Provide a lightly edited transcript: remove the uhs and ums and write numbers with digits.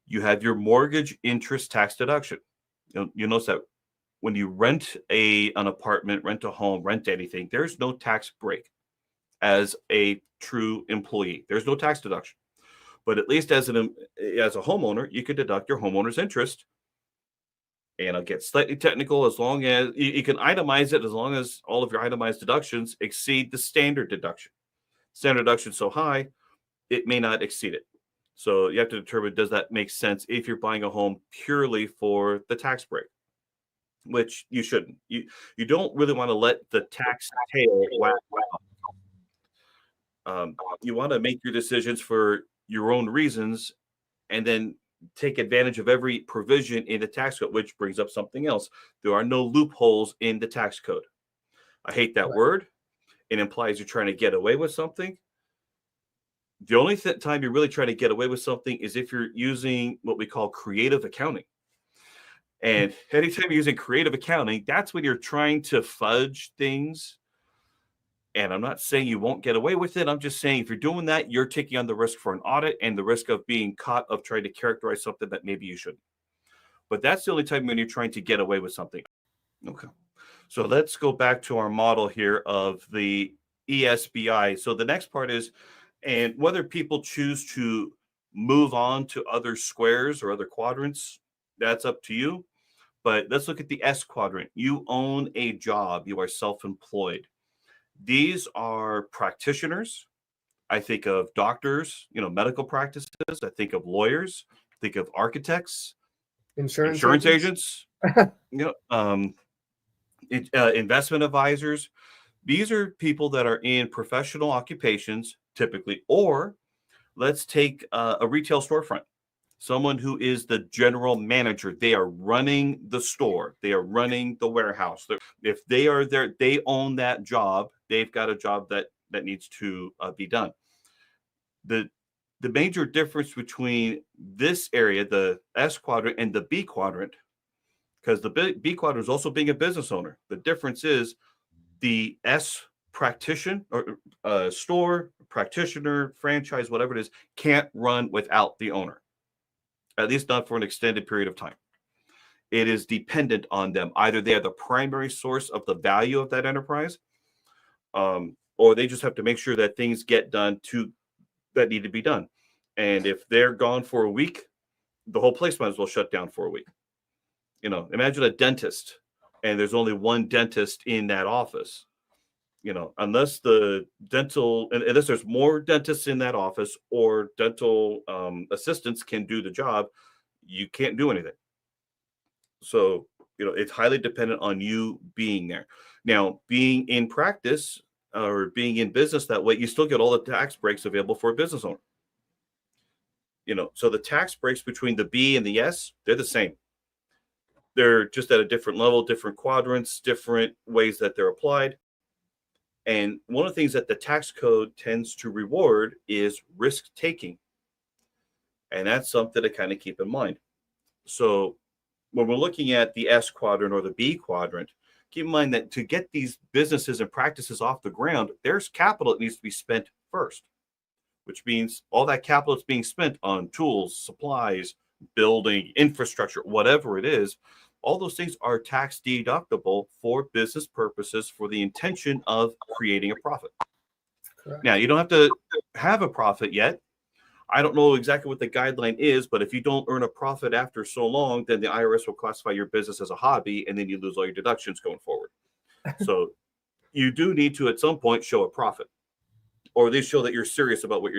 You have your mortgage interest tax deduction. You'll notice that when you rent an apartment, rent a home, rent anything, there's no tax break as a true employee. There's no tax deduction. But at least as a homeowner, you could deduct your homeowner's interest. And I'll get slightly technical as long as you can itemize it, as long as all of your itemized deductions exceed the standard deduction. Standard deduction so high, it may not exceed it. So you have to determine, does that make sense if you're buying a home purely for the tax break, which you shouldn't. You don't really want to let the tax tail whack out. You want to make your decisions for your own reasons and then take advantage of every provision in the tax code, which brings up something else. There are no loopholes in the tax code. I hate that word. It implies you're trying to get away with something. The only time you're really trying to get away with something is if you're using what we call creative accounting. And anytime you're using creative accounting, that's when you're trying to fudge things. And I'm not saying you won't get away with it. I'm just saying if you're doing that, you're taking on the risk for an audit and the risk of being caught of trying to characterize something that maybe you shouldn't. But that's the only time when you're trying to get away with something. Okay. So let's go back to our model here of the ESBI. So the next part is, and whether people choose to move on to other squares or other quadrants, that's up to you. But let's look at the S quadrant. You own a job. You are self-employed. These are practitioners. I think of doctors, medical practices. I think of lawyers. I think of architects, insurance agents, investment advisors. These are people that are in professional occupations typically, or let's take a retail storefront. Someone who is the general manager. They are running the store. They are running the warehouse. If they are there, they own that job. They've got a job that needs to be done. The major difference between this area, the S quadrant, and the B quadrant, because the B quadrant is also being a business owner. The difference is the S practitioner or store, practitioner, franchise, whatever it is, can't run without the owner. At least not for an extended period of time. It is dependent on them. Either they are the primary source of the value of that enterprise, or they just have to make sure that things get done that need to be done. And if they're gone for a week, the whole place might as well shut down for a week. Imagine a dentist, and there's only one dentist in that office. Unless unless there's more dentists in that office or dental assistants can do the job, you can't do anything. So, it's highly dependent on you being there. Now, being in practice or being in business that way, you still get all the tax breaks available for a business owner. So the tax breaks between the B and the S, they're the same. They're just at a different level, different quadrants, different ways that they're applied. And one of the things that the tax code tends to reward is risk taking. And that's something to kind of keep in mind. So when we're looking at the S quadrant or the B quadrant, keep in mind that to get these businesses and practices off the ground, there's capital that needs to be spent first, which means all that capital is being spent on tools, supplies, building, infrastructure, whatever it is. All those things are tax deductible for business purposes for the intention of creating a profit. Correct. Now, you don't have to have a profit yet. I don't know exactly what the guideline is, but if you don't earn a profit after so long, then the IRS will classify your business as a hobby, and then you lose all your deductions going forward. So you do need to, at some point, show a profit, or at least show that you're serious about what you're doing.